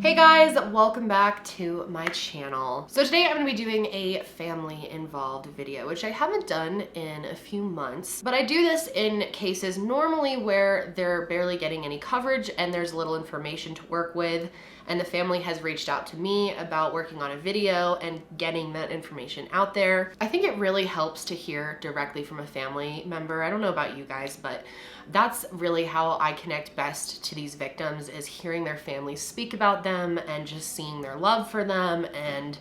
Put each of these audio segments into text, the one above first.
Hey guys, welcome back to my channel. So today I'm going to be doing a family involved video, which I haven't done in a few months, but I do this in cases normally where they're barely getting any coverage and there's little information to work with, and the family has reached out to me about working on a video and getting that information out there. I think it really helps to hear directly from a family member. I don't know about you guys, but that's really how I connect best to these victims, is hearing their families speak about them and just seeing their love for them and,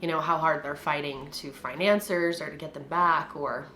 you know, how hard they're fighting to find answers or to get them back or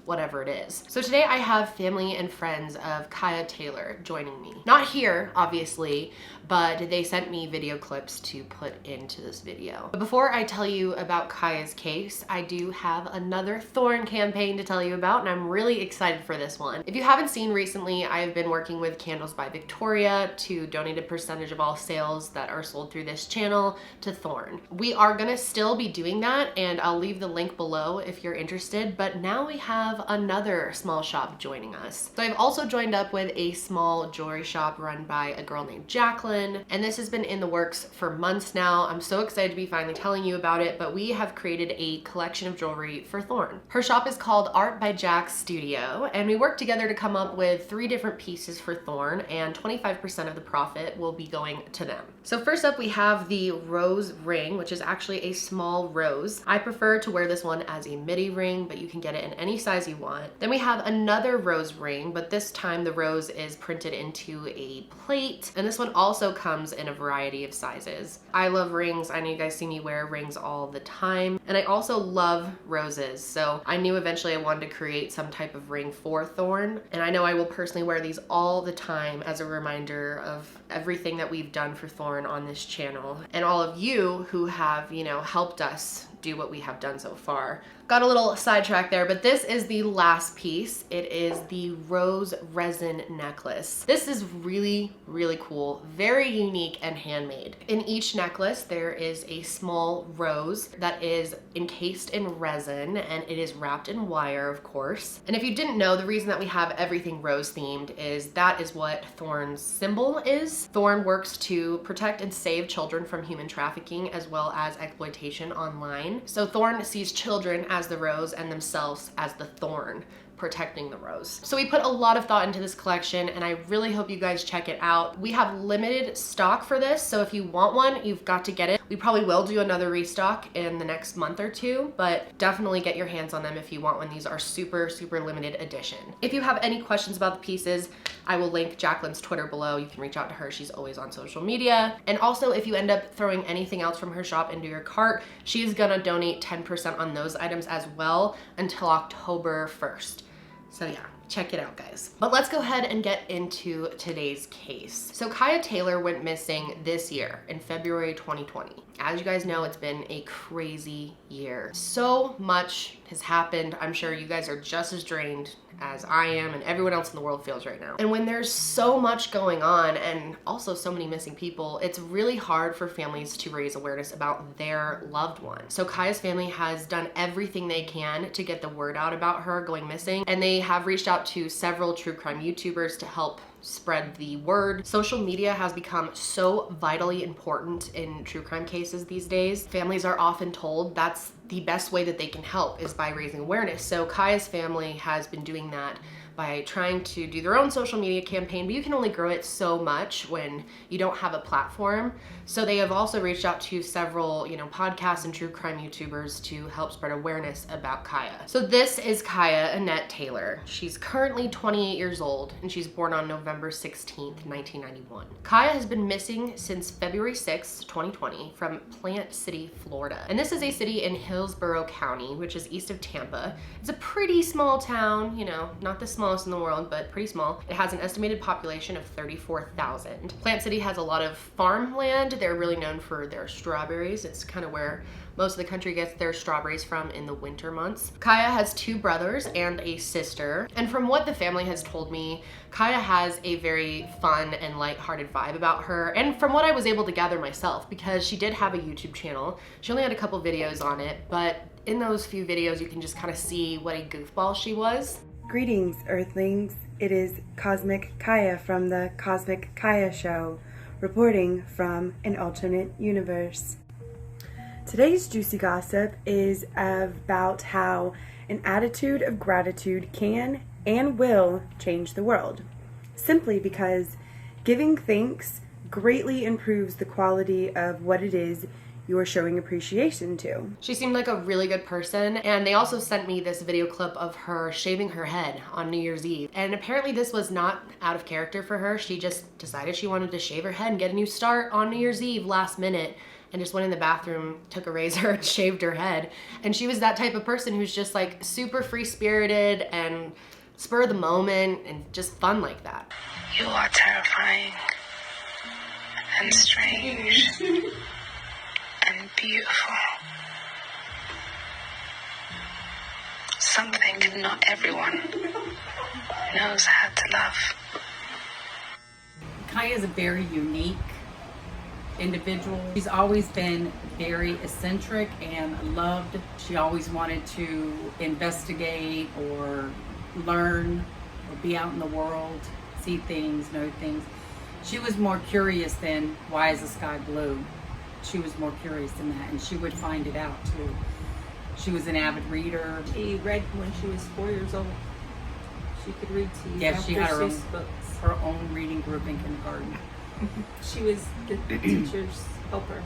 whatever it is. So today I have family and friends of Cieha Taylor joining me. Not here, obviously, but they sent me video clips to put into this video. But before I tell you about Cieha's case, I do have another THORN campaign to tell you about, and I'm really excited for this one. If you haven't seen recently, I have been working with Candles by Victoria to donate a percentage of all sales that are sold through this channel to THORN. We are gonna still be doing that, and I'll leave the link below if you're interested, but now we have another small shop joining us. So I've also joined up with a small jewelry shop run by a girl named Jacqueline, and this has been in the works for months now. I'm so excited to be finally telling you about it, but we have created a collection of jewelry for THORN. Her shop is called Art by Jack Studio, and we worked together to come up with 3 different pieces for THORN, and 25% of the profit will be going to them. So first up, we have the rose ring, which is actually a small rose. I prefer to wear this one as a midi ring, but you can get it in any size you want. Then we have another rose ring, but this time the rose is printed into a plate, and this one also comes in a variety of sizes. I love rings. I know you guys see me wear rings all the time, and I also love roses, so I knew eventually I wanted to create some type of ring for THORN, and I know I will personally wear these all the time as a reminder of everything that we've done for THORN on this channel, and all of you who have, you know, helped us do what we have done so far. Got a little sidetracked there, but this is the last piece. It is the rose resin necklace. This is really, really cool, very unique and handmade. In each necklace, there is a small rose that is encased in resin, and it is wrapped in wire, of course. And if you didn't know, the reason that we have everything rose themed is that is what THORN's symbol is. THORN works to protect and save children from human trafficking as well as exploitation online. So THORN sees children as the rose and themselves as the thorn, protecting the rose. So we put a lot of thought into this collection, and I really hope you guys check it out. We have limited stock for this, so if you want one, you've got to get it. We probably will do another restock in the next month or 2, but definitely get your hands on them if you want one. These are super, super limited edition. If you have any questions about the pieces, I will link Jacqueline's Twitter below. You can reach out to her. She's always on social media. And also, if you end up throwing anything else from her shop into your cart, she's gonna donate 10% on those items as well until October 1st. So yeah, check it out, guys. But let's go ahead and get into today's case. So Cieha Taylor went missing this year in February 2020. As you guys know, it's been a crazy year. So much has happened. I'm sure you guys are just as drained as I am and everyone else in the world feels right now. And when there's so much going on and also so many missing people, it's really hard for families to raise awareness about their loved one. So Cieha's family has done everything they can to get the word out about her going missing, and they have reached out to several true crime YouTubers to help spread the word. Social media has become so vitally important in true crime cases these days. Families are often told that's the best way that they can help is by raising awareness. So Cieha's family has been doing that by trying to do their own social media campaign, but you can only grow it so much when you don't have a platform. So they have also reached out to several, you know, podcasts and true crime YouTubers to help spread awareness about Cieha. So this is Cieha Annette Taylor. She's currently 28 years old, and she's born on November 16th, 1991. Cieha has been missing since February 6th, 2020 from Plant City, Florida. And this is a city in Hillsborough County, which is east of Tampa. It's a pretty small town, you know, not the smallest in the world, but pretty small. It has an estimated population of 34,000. Plant City has a lot of farmland. They're really known for their strawberries. It's kind of where most of the country gets their strawberries from in the winter months. Cieha has 2 brothers and a sister. And from what the family has told me, Cieha has a very fun and lighthearted vibe about her. And from what I was able to gather myself, because she did have a YouTube channel, she only had a couple videos on it, but in those few videos, you can just kind of see what a goofball she was. Greetings, Earthlings. It is Cosmic Cieha from the Cosmic Cieha Show, reporting from an alternate universe. Today's juicy gossip is about how an attitude of gratitude can and will change the world, simply because giving thanks greatly improves the quality of what it is you're showing appreciation to. She seemed like a really good person, and they also sent me this video clip of her shaving her head on New Year's Eve. And apparently this was not out of character for her. She just decided she wanted to shave her head and get a new start on New Year's Eve last minute, and just went in the bathroom, took a razor and shaved her head. And she was that type of person who's just like super free-spirited and spur of the moment and just fun like that. You are terrifying and strange and beautiful. Something not everyone knows how to love. Cieha is a very unique individual. She's always been very eccentric and loved. She always wanted to investigate or learn or be out in the world, see things, know things. She was more curious than why is the sky blue? She was more curious than that, and she would find it out too. She was an avid reader. She read when she was 4 years old. She could read to you. Yeah, she had books. her own reading group in kindergarten. She was the teacher's helper.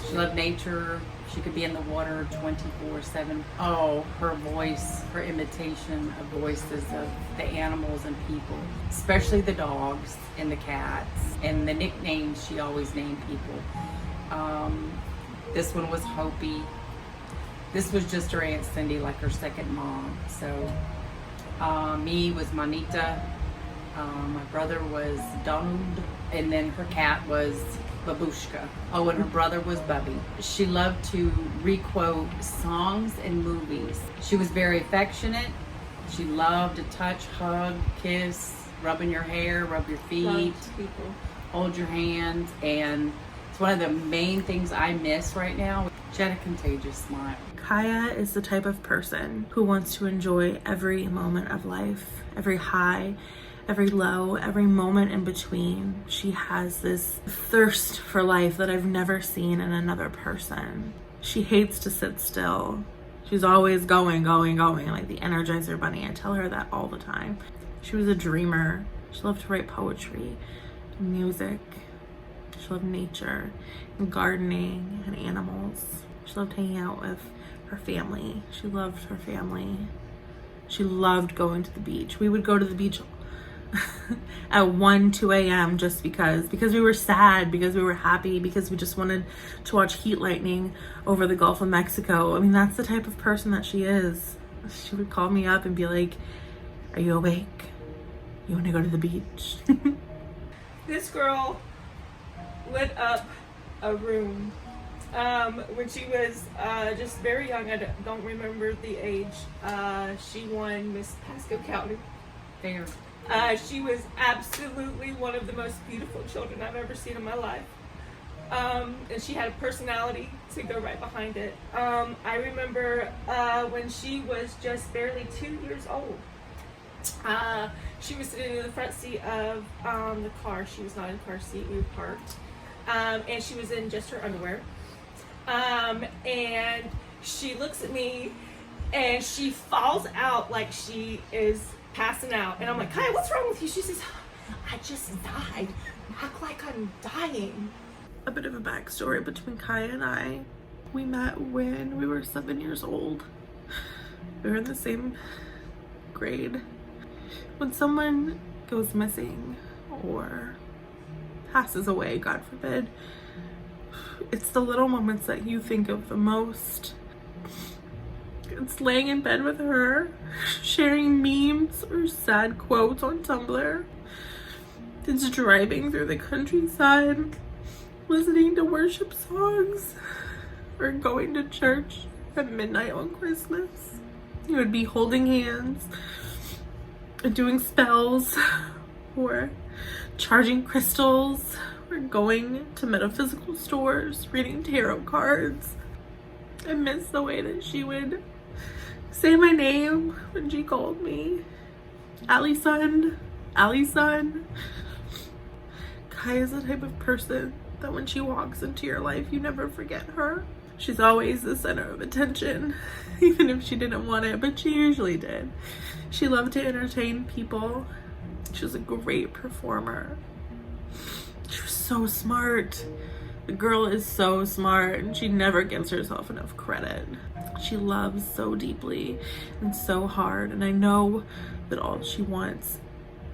She loved nature. She could be in the water 24/7. Oh, her voice, her imitation of voices of the animals and people, especially the dogs and the cats, and the nicknames she always named people. This one was Hopi. This was just her Aunt Cindy, like her second mom. So me was Manita. My brother was Donald, and then her cat was Babushka. Oh, and her brother was Bubby. She loved to requote songs and movies. She was very affectionate. She loved to touch, hug, kiss, rubbing your hair, rub your feet, Loved people. hold your hands, and it's one of the main things I miss right now. She had a contagious smile. Cieha is the type of person who wants to enjoy every moment of life, every high, every low, every moment in between. She has this thirst for life that I've never seen in another person. She hates to sit still. She's always going, like the Energizer Bunny. I tell her that all the time. She was a dreamer. She loved to write poetry, music. She loved nature and gardening and animals. She loved hanging out with her family. She loved her family. She loved going to the beach. We would go to the beach at 2 a.m. just because we were sad, because we were happy, because we just wanted to watch heat lightning over the Gulf of Mexico. I mean, that's the type of person that she is. She would call me up and be like, "Are you awake? You want to go to the beach?" This girl lit up a room when she was just very young. I don't remember the age. She won Miss Pasco County. Fair. She was absolutely one of the most beautiful children I've ever seen in my life. And she had a personality to go right behind it. I remember when she was just barely 2 years old. She was sitting in the front seat of the car. She was not in the car seat. We were parked. And she was in just her underwear. And she looks at me and she falls out like she is passing out. And I'm like, "Cieha, what's wrong with you?" She says, "I just died. Act like I'm dying." A bit of a backstory between Cieha and I. We met when we were 7 years old. We were in the same grade. When someone goes missing or passes away, God forbid, it's the little moments that you think of the most. It's laying in bed with her, sharing memes or sad quotes on Tumblr. It's driving through the countryside, listening to worship songs, or going to church at midnight on Christmas. You would be holding hands, doing spells, or charging crystals, or going to metaphysical stores, reading tarot cards. I miss the way that she would say my name when she called me. Allison, Allison. Kaya's the type of person that when she walks into your life, you never forget her. She's always the center of attention, even if she didn't want it, but she usually did. She loved to entertain people. She was a great performer. She was so smart. The girl is so smart, and she never gives herself enough credit. She loves so deeply and so hard, and I know that all she wants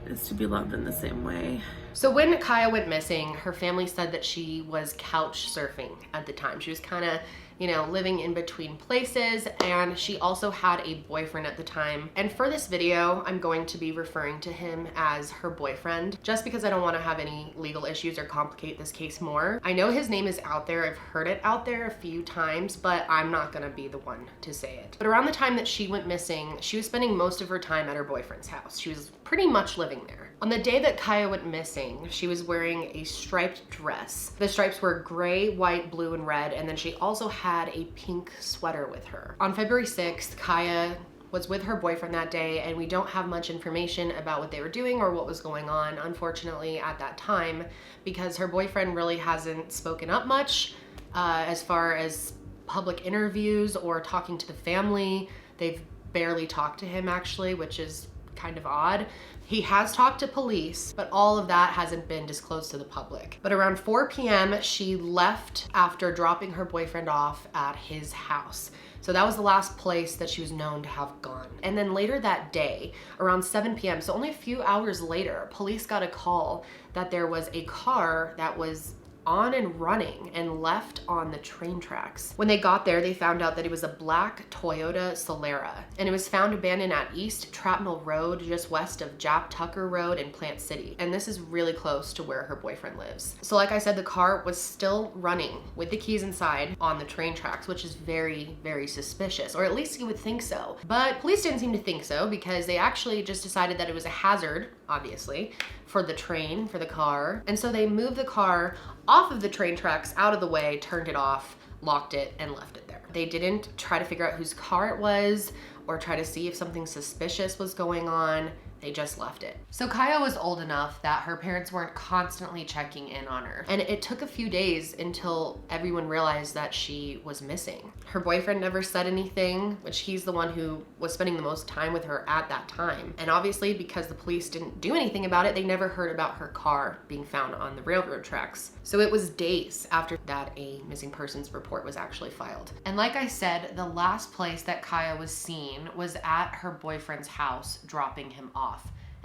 is to be loved in the same way. So when Kaya went missing, her family said that she was couch surfing at the time. She was kind of, you know, living in between places, and she also had a boyfriend at the time. And for this video, I'm going to be referring to him as her boyfriend, just because I don't want to have any legal issues or complicate this case more. I know his name is out there. I've heard it out there a few times, but I'm not gonna be the one to say it. But around the time that she went missing, she was spending most of her time at her boyfriend's house. She was pretty much living there. On the day that Kaya went missing, she was wearing a striped dress. The stripes were gray, white, blue, and red, and then she also had a pink sweater with her. On February 6th, Kaya was with her boyfriend that day, and we don't have much information about what they were doing or what was going on, unfortunately, at that time, because her boyfriend really hasn't spoken up much as far as public interviews or talking to the family. They've barely talked to him, actually, which is kind of odd. He has talked to police, but all of that hasn't been disclosed to the public. But around 4 p.m., she left after dropping her boyfriend off at his house. So that was the last place that she was known to have gone. And then later that day, around 7 p.m., so only a few hours later, police got a call that there was a car that was on and running and left on the train tracks. When they got there, they found out that it was a black Toyota Solera, and it was found abandoned at East Trapnell Road, just west of Jap Tucker Road in Plant City. And this is really close to where her boyfriend lives. So like I said, the car was still running with the keys inside on the train tracks, which is very, very suspicious, or at least you would think so. But police didn't seem to think so, because they actually just decided that it was a hazard, obviously, for the train, for the car. And so they moved the car off of the train tracks, out of the way, turned it off, locked it, and left it there. They didn't try to figure out whose car it was or try to see if something suspicious was going on. They just left it. So Kaya was old enough that her parents weren't constantly checking in on her. And it took a few days until everyone realized that she was missing. Her boyfriend never said anything, which he's the one who was spending the most time with her at that time. And obviously, because the police didn't do anything about it, they never heard about her car being found on the railroad tracks. So it was days after that a missing persons report was actually filed. And like I said, the last place that Kaya was seen was at her boyfriend's house, dropping him off.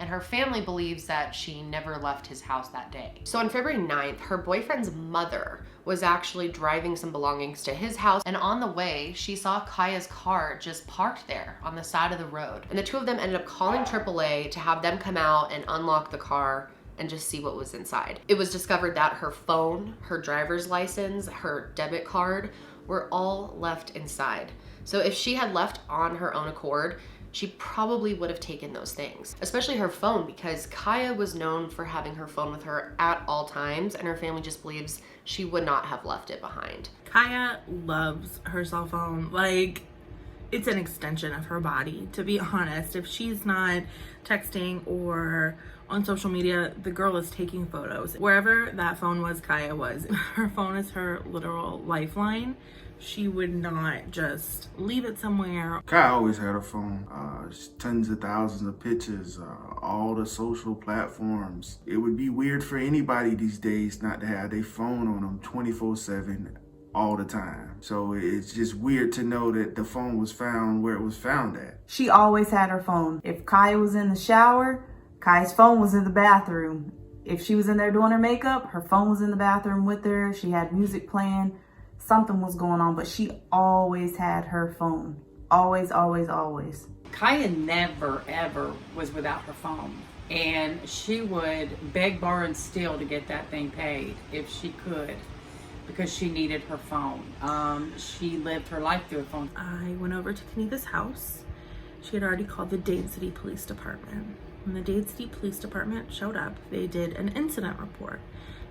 And her family believes that she never left his house that day. So on February 9th, her boyfriend's mother was actually driving some belongings to his house, and on the way, she saw Kaya's car just parked there on the side of the road. And the two of them ended up calling AAA to have them come out and unlock the car and just see what was inside. It was discovered that her phone, her driver's license, her debit card were all left inside. So if she had left on her own accord, she probably would have taken those things, especially her phone, because Kaya was known for having her phone with her at all times, and her family just believes she would not have left it behind. Kaya loves her cell phone. Like, it's an extension of her body, to be honest. If she's not texting or on social media, the girl is taking photos. Wherever that phone was, Kaya was. Her phone is her literal lifeline. She would not just leave it somewhere. Kaya always had her phone. Tons of thousands of pictures, all the social platforms. It would be weird for anybody these days not to have their phone on them 24/7 all the time. So it's just weird to know that the phone was found where it was found at. She always had her phone. If Kaya was in the shower, Kaya's phone was in the bathroom. If she was in there doing her makeup, her phone was in the bathroom with her. She had music playing. Something was going on, but she always had her phone. Always, always, always. Kaya never, ever was without her phone. And she would beg, borrow, and steal to get that thing paid if she could, because she needed her phone. She lived her life through a phone. I went over to Kenita's house. She had already called the Dade City Police Department. When the Dade City Police Department showed up, they did an incident report.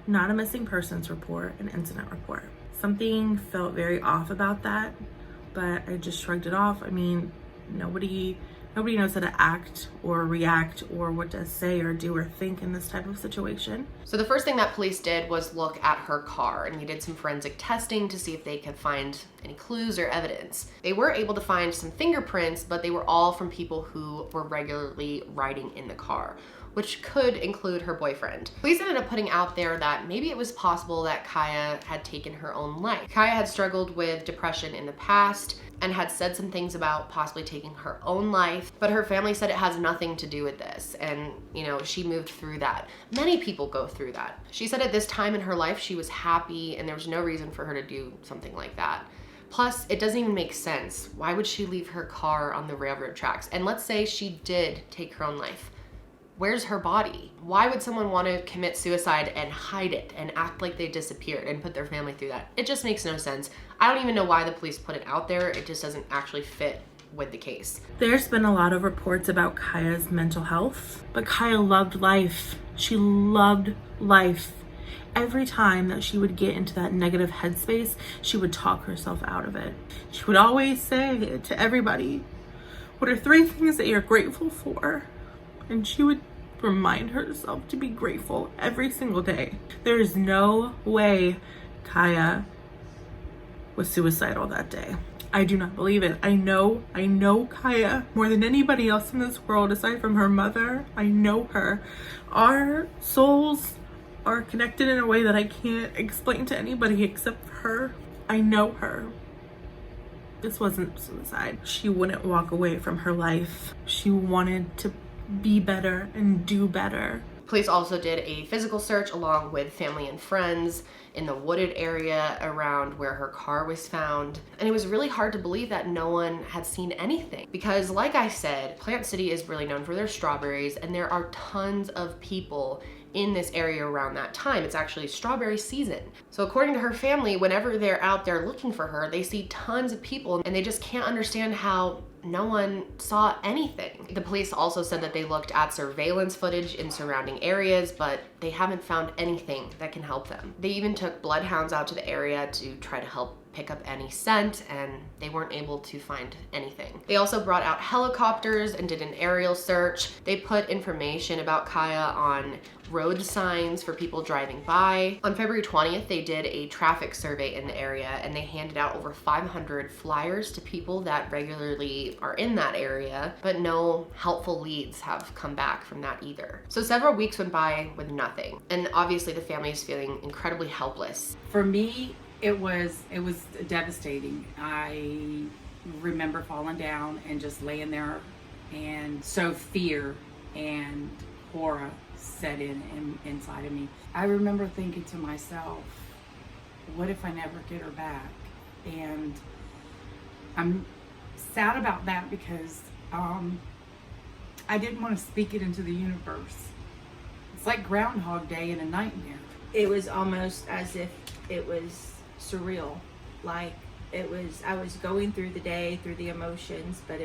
Not a missing persons report, an incident report. Something felt very off about that, but I just shrugged it off. I mean, nobody Nobody knows how to act or react or what to say or do or think in this type of situation. So the first thing that police did was look at her car, and they did some forensic testing to see if they could find any clues or evidence. They were able to find some fingerprints, but they were all from people who were regularly riding in the car, which could include her boyfriend. Police ended up putting out there that maybe it was possible that Cieha had taken her own life. Cieha had struggled with depression in the past and had said some things about possibly taking her own life, but her family said it has nothing to do with this, and she moved through that. Many people go through that. She said at this time in her life she was happy and there was no reason for her to do something like that. Plus, it doesn't even make sense. Why would she leave her car on the railroad tracks? And let's say she did take her own life. Where's her body? Why would someone want to commit suicide and hide it and act like they disappeared and put their family through that? It just makes no sense. I don't even know why the police put it out there. It just doesn't actually fit with the case. There's been a lot of reports about Cieha's mental health, but Cieha loved life. She loved life. Every time that she would get into that negative headspace, she would talk herself out of it. She would always say to everybody, "What are 3 things that you're grateful for?" And she would remind herself to be grateful every single day. There is no way Cieha was suicidal that day. I do not believe it. I know Cieha more than anybody else in this world aside from her mother. I know her. Our souls are connected in a way that I can't explain to anybody except for her. I know her. This wasn't suicide. She wouldn't walk away from her life. She wanted to be better and do better. Police also did a physical search along with family and friends in the wooded area around where her car was found. And it was really hard to believe that no one had seen anything. Because like I said, Plant City is really known for their strawberries, and there are tons of people in this area around that time. It's actually strawberry season. So according to her family, whenever they're out there looking for her, they see tons of people and they just can't understand how no one saw anything. The police also said that they looked at surveillance footage in surrounding areas, but they haven't found anything that can help them. They even took bloodhounds out to the area to try to help pick up any scent, and they weren't able to find anything. They also brought out helicopters and did an aerial search. They put information about Cieha on road signs for people driving by. On February 20th, they did a traffic survey in the area, and they handed out over 500 flyers to people that regularly are in that area, but no helpful leads have come back from that either. So several weeks went by with nothing, and obviously the family is feeling incredibly helpless. For me, it was devastating. I remember falling down and just laying there, and so fear and horror set in inside of me. I remember thinking to myself, what if I never get her back? And I'm sad about that because I didn't want to speak it into the universe. It's like Groundhog Day in a nightmare. It was almost as if it was surreal. Like I was going through the day, through the emotions, but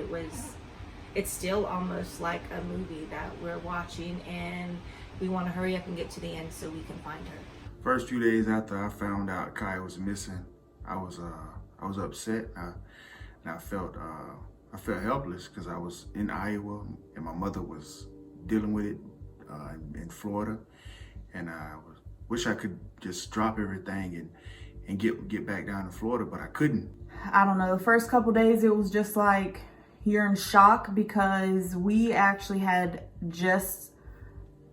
it's still almost like a movie that we're watching, and we want to hurry up and get to the end so we can find her. First few days after I found out Cieha was missing, I was upset. I felt helpless because I was in Iowa and my mother was dealing with it in Florida, and I wish I could just drop everything and get back down to Florida, but I couldn't. I don't know, the first couple days it was just like you're in shock because we actually had just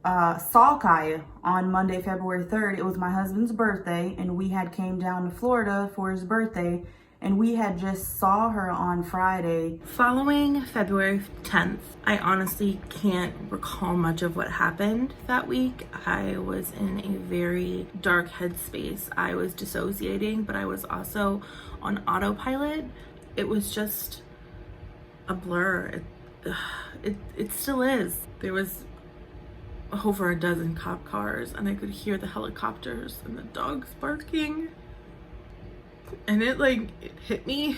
saw Cieha on Monday, February 3rd. It was my husband's birthday, and we had came down to Florida for his birthday, and we had just saw her on Friday. Following February 10th, I honestly can't recall much of what happened that week. I was in a very dark headspace. I was dissociating, but I was also on autopilot. It was just a blur. It still is. There was over a dozen cop cars, and I could hear the helicopters and the dogs barking. And it hit me.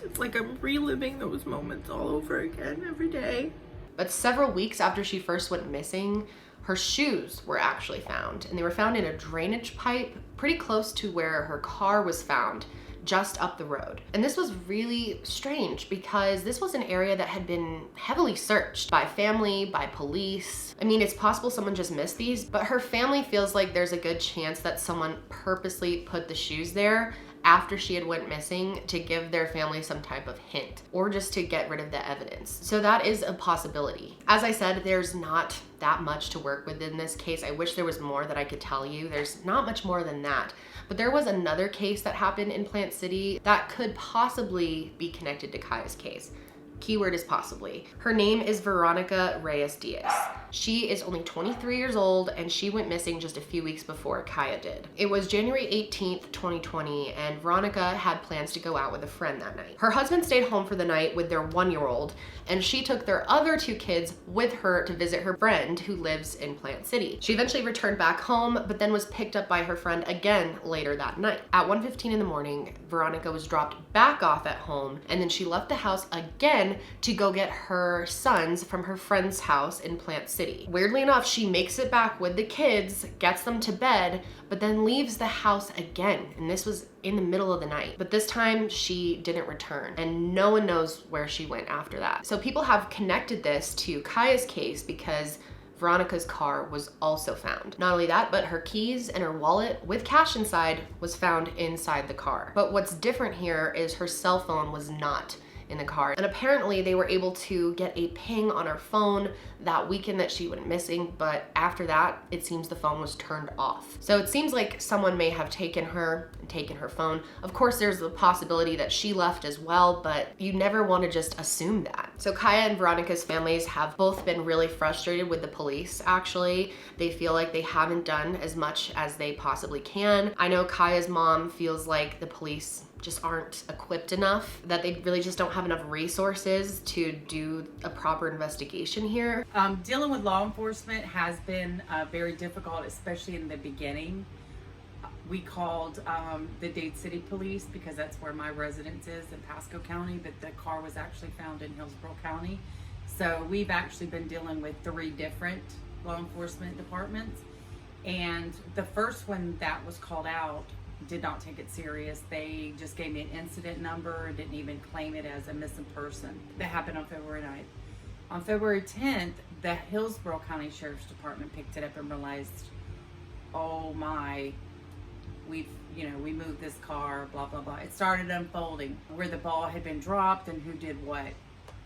It's like I'm reliving those moments all over again every day. But several weeks after she first went missing, her shoes were actually found, and they were found in a drainage pipe pretty close to where her car was found just up the road. And this was really strange because this was an area that had been heavily searched by family, by police. I mean, it's possible someone just missed these, but her family feels like there's a good chance that someone purposely put the shoes there after she had went missing to give their family some type of hint or just to get rid of the evidence. So that is a possibility. As I said, there's not that much to work with in this case. I wish there was more that I could tell you. There's not much more than that. But there was another case that happened in Plant City that could possibly be connected to Kaya's case. Keyword is possibly. Her name is Veronica Reyes-Diaz. She is only 23 years old and she went missing just a few weeks before Kaya did. It was January 18th, 2020, and Veronica had plans to go out with a friend that night. Her husband stayed home for the night with their 1-year-old, and she took their other 2 kids with her to visit her friend who lives in Plant City. She eventually returned back home, but then was picked up by her friend again later that night. At 1:15 in the morning, Veronica was dropped back off at home, and then she left the house again to go get her sons from her friend's house in Plant City. Weirdly enough, she makes it back with the kids, gets them to bed, but then leaves the house again. And this was in the middle of the night. But this time she didn't return, and no one knows where she went after that. So people have connected this to Kaya's case because Veronica's car was also found. Not only that, but her keys and her wallet with cash inside was found inside the car. But what's different here is her cell phone was not in the car. And apparently they were able to get a ping on her phone that weekend that she went missing, but after that, it seems the phone was turned off. So it seems like someone may have taken her and taken her phone. Of course, there's the possibility that she left as well, but you never want to just assume that. So Kaya and Veronica's families have both been really frustrated with the police, actually. They feel like they haven't done as much as they possibly can. I know Kaya's mom feels like the police just aren't equipped enough, that they really just don't have enough resources to do a proper investigation here. Dealing with law enforcement has been very difficult, especially in the beginning. We called the Dade City Police because that's where my residence is in Pasco County, but the car was actually found in Hillsborough County. So we've actually been dealing with 3 different law enforcement departments. And the first one that was called out did not take it serious. They just gave me an incident number, didn't even claim it as a missing person. That happened on February 9th. On February 10th, the Hillsborough County Sheriff's Department picked it up and realized, oh my, we moved this car, blah, blah, blah. It started unfolding where the ball had been dropped and who did what.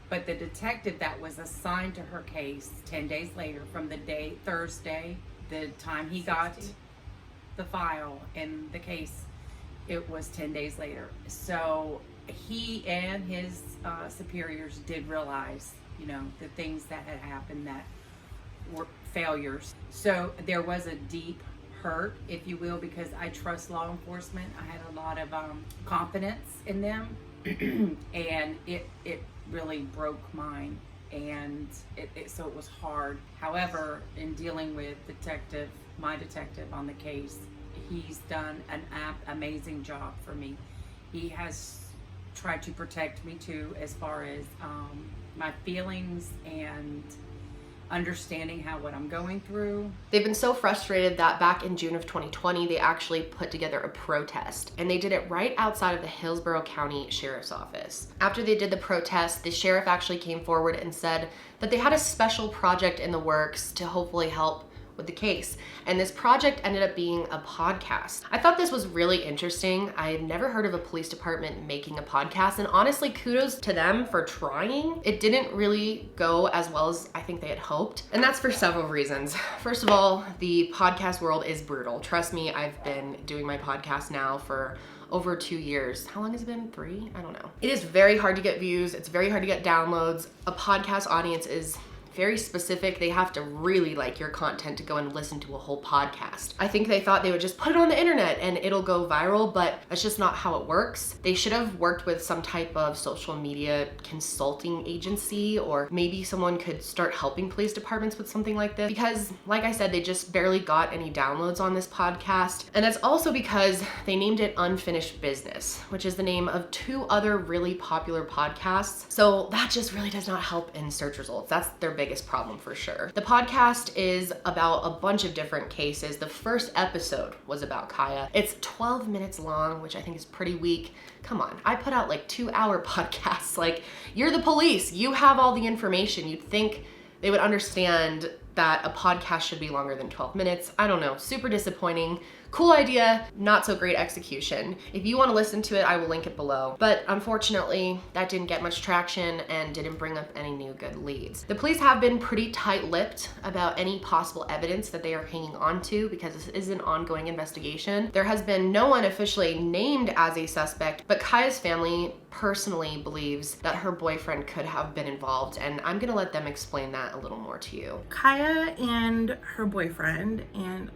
But the detective that was assigned to her case 10 days later from the day, Thursday, the time he got the file and the case, it was 10 days later. So he and his superiors did realize, the things that had happened that were failures. So there was a deep hurt, if you will, because I trust law enforcement. I had a lot of confidence in them, and it really broke mine, and so it was hard. However, in dealing with my detective on the case, he's done an amazing job for me. He has tried to protect me too, as far as my feelings and understanding what I'm going through. They've been so frustrated that back in June of 2020, they actually put together a protest, and they did it right outside of the Hillsborough County Sheriff's Office. After they did the protest, the sheriff actually came forward and said that they had a special project in the works to hopefully help with the case. And this project ended up being a podcast. I thought this was really interesting. I had never heard of a police department making a podcast, and honestly, kudos to them for trying. It didn't really go as well as I think they had hoped, and that's for several reasons. First of all, the podcast world is brutal. Trust me, I've been doing my podcast now for over 2 years. How long has it been? 3? I don't know. It is very hard to get views. It's very hard to get downloads. A podcast audience is very specific. They have to really like your content to go and listen to a whole podcast. I think they thought they would just put it on the internet and it'll go viral, but that's just not how it works. They should have worked with some type of social media consulting agency, or maybe someone could start helping police departments with something like this, because like I said, they just barely got any downloads on this podcast. And that's also because they named it Unfinished Business, which is the name of 2 other really popular podcasts. So that just really does not help in search results. That's their biggest biggest problem for sure. The podcast is about a bunch of different cases. The first episode was about Cieha. It's 12 minutes long, which I think is pretty weak. Come on, I put out like 2-hour podcasts. Like, you're the police, you have all the information. You'd think they would understand that a podcast should be longer than 12 minutes. I don't know, super disappointing. Cool idea, not so great execution. If you want to listen to it, I will link it below. But unfortunately, that didn't get much traction and didn't bring up any new good leads. The police have been pretty tight-lipped about any possible evidence that they are hanging on to because this is an ongoing investigation. There has been no one officially named as a suspect, but Cieha's family personally believes that her boyfriend could have been involved, and I'm gonna let them explain that a little more to you. Cieha and her boyfriend, and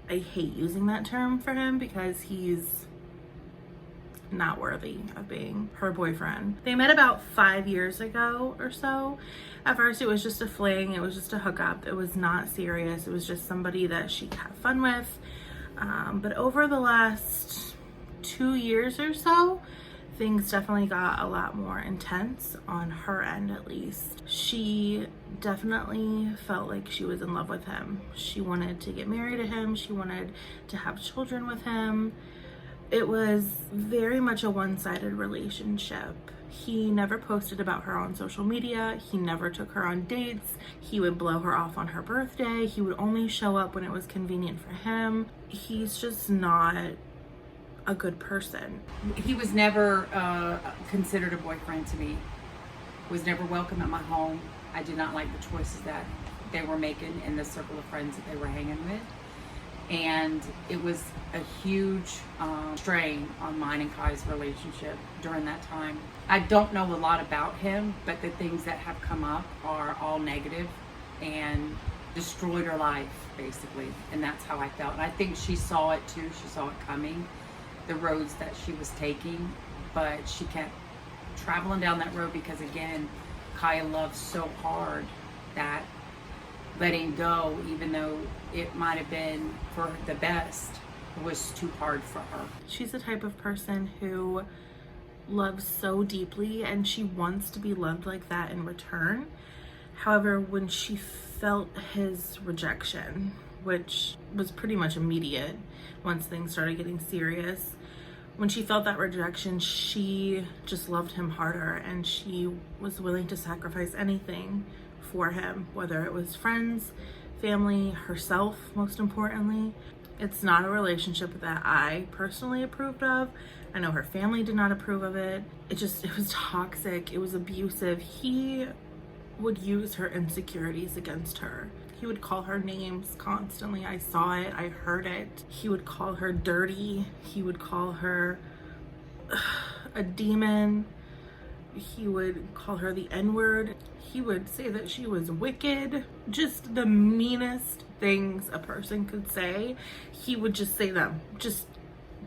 I hate using that term for him because he's not worthy of being her boyfriend. They met about 5 years ago or so. At first it was just a fling, it was just a hookup, it was not serious, it was just somebody that she could have fun with. But over the last 2 years or so, things definitely got a lot more intense on her end, at least. She definitely felt like she was in love with him. She wanted to get married to him. She wanted to have children with him. It was very much a one-sided relationship. He never posted about her on social media. He never took her on dates. He would blow her off on her birthday. He would only show up when it was convenient for him. He's just not a good person. He was never considered a boyfriend to me. Was never welcome at my home. I did not like the choices that they were making in the circle of friends that they were hanging with. And it was a huge strain on mine and Kai's relationship during that time. I don't know a lot about him, but the things that have come up are all negative and destroyed her life, basically. And that's how I felt. And I think she saw it too. She saw it coming, the roads that she was taking, but she kept traveling down that road because, again, Cieha loved so hard that letting go, even though it might have been for the best, was too hard for her. She's the type of person who loves so deeply and she wants to be loved like that in return. However, when she felt his rejection, which was pretty much immediate once things started getting serious, when she felt that rejection, she just loved him harder and she was willing to sacrifice anything for him, whether it was friends, family, herself, most importantly. It's not a relationship that I personally approved of. I know her family did not approve of it. It was toxic, it was abusive. He would use her insecurities against her. He would call her names constantly. I saw it, I heard it. He would call her dirty. He would call her a demon. He would call her the N-word. He would say that she was wicked. Just the meanest things a person could say. He would just say them, just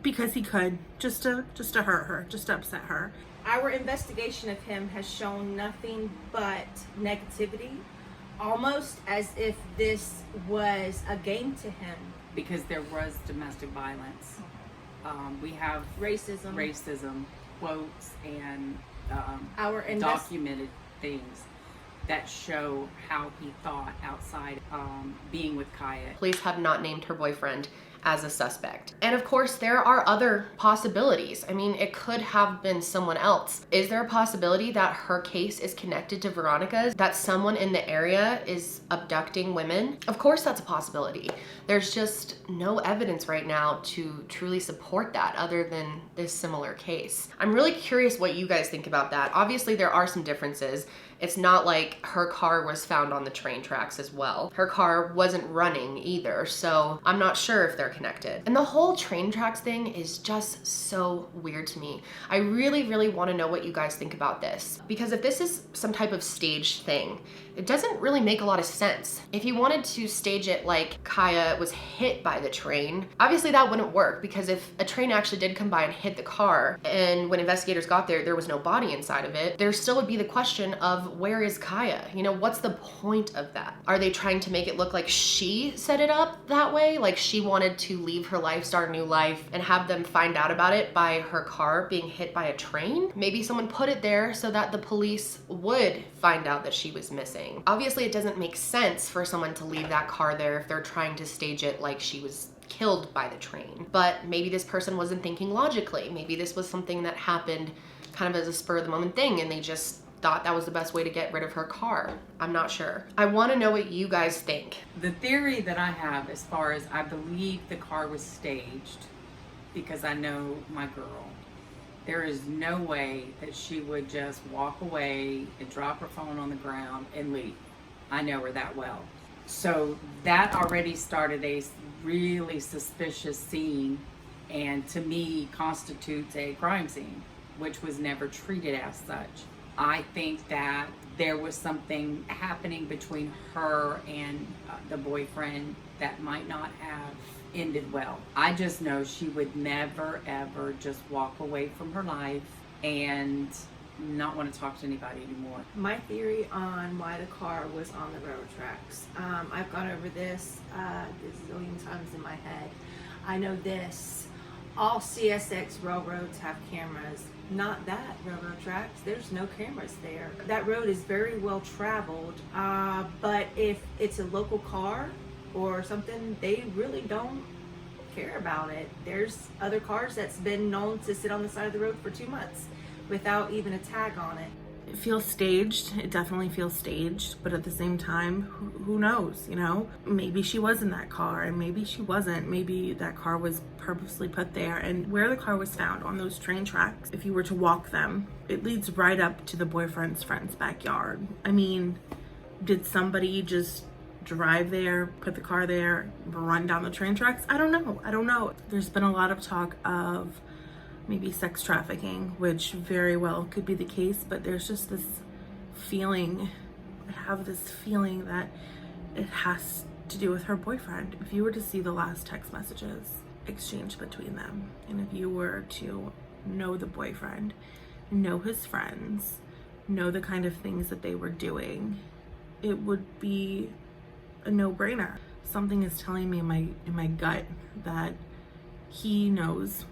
because he could, just to hurt her, just to upset her. Our investigation of him has shown nothing but negativity, almost as if this was a game to him. Because there was domestic violence. We have racism quotes and documented things that show how he thought outside being with Cieha. Police have not named her boyfriend as a suspect. And of course, there are other possibilities. I mean, it could have been someone else. Is there a possibility that her case is connected to Veronica's? That someone in the area is abducting women? Of course that's a possibility. There's just no evidence right now to truly support that other than this similar case. I'm really curious what you guys think about that. Obviously there are some differences. It's not like her car was found on the train tracks as well. Her car wasn't running either, so I'm not sure if they're connected. And the whole train tracks thing is just so weird to me. I really, really want to know what you guys think about this. Because if this is some type of staged thing, it doesn't really make a lot of sense. If you wanted to stage it like Cieha was hit by the train, obviously that wouldn't work, because if a train actually did come by and hit the car, and when investigators got there, there was no body inside of it, there still would be the question of where is Cieha? You know, what's the point of that? Are they trying to make it look like she set it up that way? Like she wanted to leave her life, start a new life, and have them find out about it by her car being hit by a train? Maybe someone put it there so that the police would find out that she was missing. missing. Obviously, it doesn't make sense for someone to leave that car there if they're trying to stage it like she was killed by the train. But maybe this person wasn't thinking logically. Maybe this was something that happened kind of as a spur of the moment thing and they just thought that was the best way to get rid of her car. I'm not sure. I want to know what you guys think. The theory that I have, as far as I believe the car was staged, because I know my girl, there is no way that she would just walk away and drop her phone on the ground and leave. I know her that well. So that already started a really suspicious scene, and to me constitutes a crime scene, which was never treated as such. I think that there was something happening between her and the boyfriend that might not have ended well. I just know she would never ever just walk away from her life and not want to talk to anybody anymore. My theory on why the car was on the railroad tracks. I've gone over this a zillion times in my head. I know this. All CSX railroads have cameras. Not that railroad tracks. There's no cameras there. That road is very well traveled, but if it's a local car or something, they really don't care about it. There's other cars that's been known to sit on the side of the road for 2 months without even a tag on it. It feels staged. It definitely feels staged, but at the same time, who knows, you know? Maybe she was in that car and maybe she wasn't. Maybe that car was purposely put there. And where the car was found on those train tracks, if you were to walk them, it leads right up to the boyfriend's friend's backyard. I mean, did somebody just drive there, put the car there, run down the train tracks? I don't know. There's been a lot of talk of maybe sex trafficking, which very well could be the case, but there's just this feeling, I have this feeling that it has to do with her boyfriend. If you were to see the last text messages exchanged between them, and if you were to know the boyfriend, know his friends, know the kind of things that they were doing, it would be a no-brainer. Something is telling me in my gut that he knows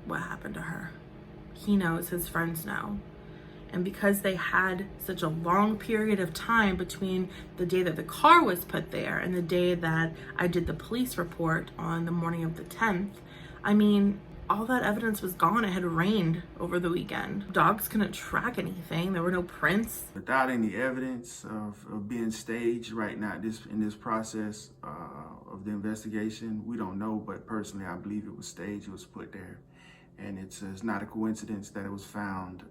what happened to her. He knows, his friends know. And because they had such a long period of time between the day that the car was put there and the day that I did the police report on the morning of the 10th, I mean, all that evidence was gone. It had rained over the weekend. Dogs couldn't track anything. There were no prints. Without any evidence of being staged right now in this process of the investigation, we don't know, but personally I believe it was staged. It was put there. And it's not a coincidence that it was found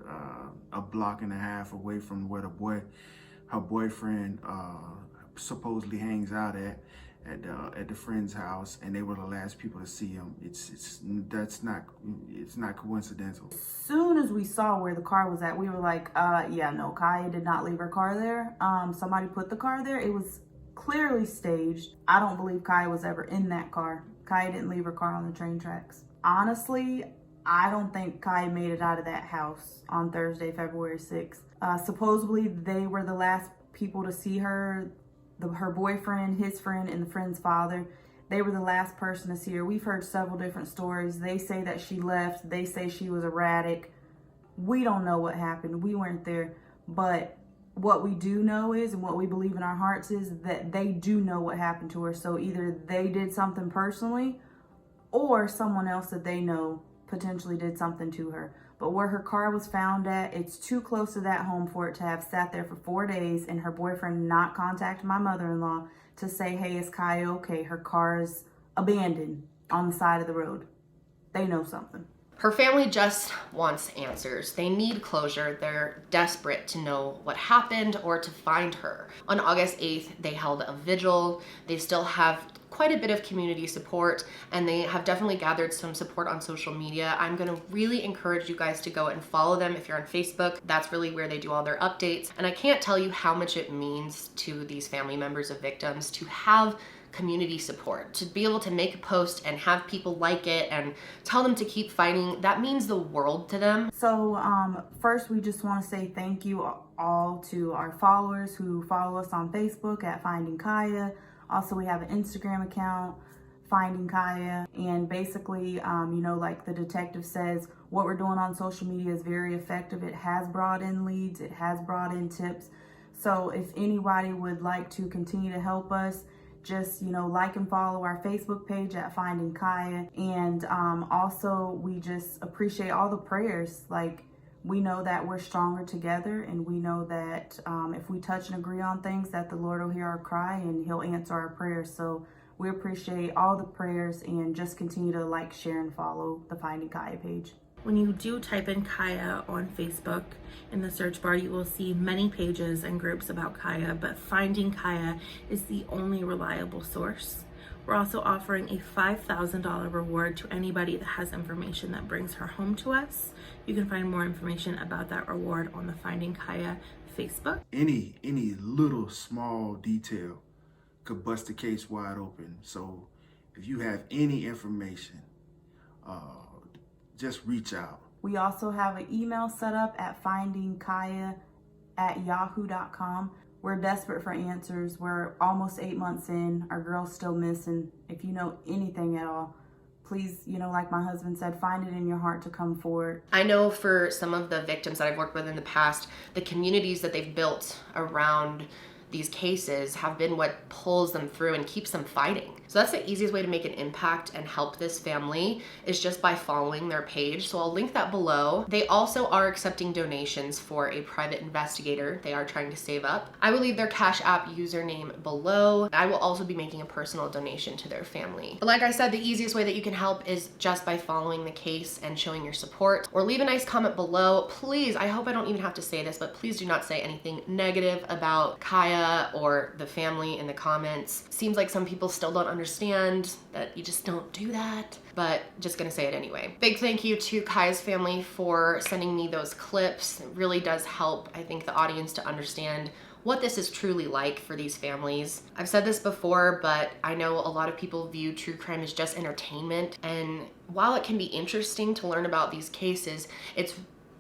a block and a half away from where her boyfriend supposedly hangs out at the friend's house, and they were the last people to see him. It's not coincidental. As soon as we saw where the car was at, we were like, yeah, no, Kaya did not leave her car there. Somebody put the car there. It was clearly staged. I don't believe Kaya was ever in that car. Kaya didn't leave her car on the train tracks. Honestly, I don't think Kaya made it out of that house on Thursday, February 6th. Supposedly, they were the last people to see her. Her boyfriend, his friend, and the friend's father, they were the last person to see her. We've heard several different stories. They say that she left. They say she was erratic. We don't know what happened. We weren't there. But what we do know is, and what we believe in our hearts is, that they do know what happened to her. So either they did something personally, or someone else that they know potentially did something to her. But where her car was found at, it's too close to that home for it to have sat there for 4 days and her boyfriend not contacted my mother-in-law to say, hey, is Kaya okay? Her car is abandoned on the side of the road. They know something. Her family just wants answers. They need closure. They're desperate to know what happened or to find her. On August 8th, they held a vigil. They still have quite a bit of community support, and they have definitely gathered some support on social media. I'm gonna really encourage you guys to go and follow them if you're on Facebook. That's really where they do all their updates. And I can't tell you how much it means to these family members of victims to have community support, to be able to make a post and have people like it and tell them to keep fighting. That means the world to them. So first, we just want to say thank you all to our followers who follow us on Facebook at Finding Kaya. Also, we have an Instagram account, Finding Kaya, and basically, you know, like the detective says, what we're doing on social media is very effective. It has brought in leads, it has brought in tips. So if anybody would like to continue to help us, just, like and follow our Facebook page at Finding Kaya. And also, we just appreciate all the prayers. Like, we know that we're stronger together, and we know that if we touch and agree on things, that the Lord will hear our cry and he'll answer our prayers. So we appreciate all the prayers, and just continue to like, share, and follow the Finding Kaya page. When you do type in Kaya on Facebook in the search bar, you will see many pages and groups about Kaya, but Finding Kaya is the only reliable source. We're also offering a $5,000 reward to anybody that has information that brings her home to us. You can find more information about that reward on the Finding Kaya Facebook. Any little small detail could bust the case wide open. So if you have any information, just reach out. We also have an email set up at findingkaya@yahoo.com. We're desperate for answers. We're almost 8 months in. Our girl's still missing. If you know anything at all, please, like my husband said, find it in your heart to come forward. I know for some of the victims that I've worked with in the past, the communities that they've built around these cases have been what pulls them through and keeps them fighting. So that's the easiest way to make an impact and help this family, is just by following their page. So I'll link that below. They also are accepting donations for a private investigator. They are trying to save up. I will leave their Cash App username below. I will also be making a personal donation to their family. But like I said, the easiest way that you can help is just by following the case and showing your support, or leave a nice comment below. Please, I hope I don't even have to say this, but please do not say anything negative about Kaya or the family in the comments. Seems like some people still don't understand that you just don't do that, but just gonna say it anyway. Big thank you to Kaya's family for sending me those clips. It really does help, I think, the audience to understand what this is truly like for these families. I've said this before, but I know a lot of people view true crime as just entertainment, and while it can be interesting to learn about these cases, it's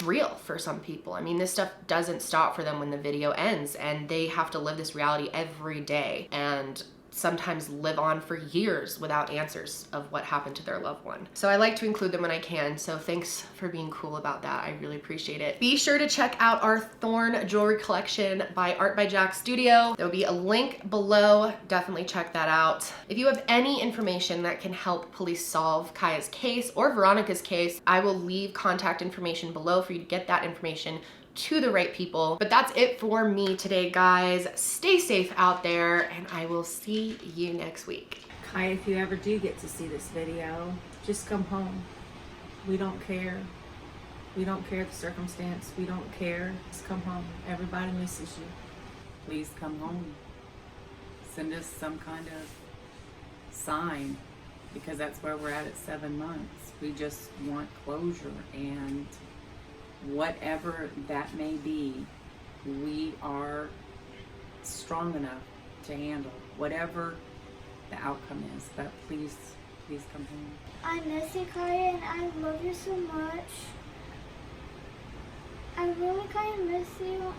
real for some people. I mean, this stuff doesn't stop for them when the video ends, and they have to live this reality every day and sometimes live on for years without answers of what happened to their loved one. So I like to include them when I can, so thanks for being cool about that. I really appreciate it. Be sure to check out our THORN jewelry collection by Art by Jack Studio. There will be a link below. Definitely check that out. If you have any information that can help police solve Kaya's case or Veronica's case, I will leave contact information below for you to get that information to the right people. But that's it for me today, guys. Stay safe out there, and I will see you next week. Kaya, if you ever do get to see this video, just come home. We don't care. We don't care the circumstance. We don't care. Just come home. Everybody misses you. Please come home. Send us some kind of sign, because that's where we're at 7 months. We just want closure, and whatever that may be, we are strong enough to handle whatever the outcome is. But please come home. I miss you, Kaya, and I love you so much. I really kind of miss you,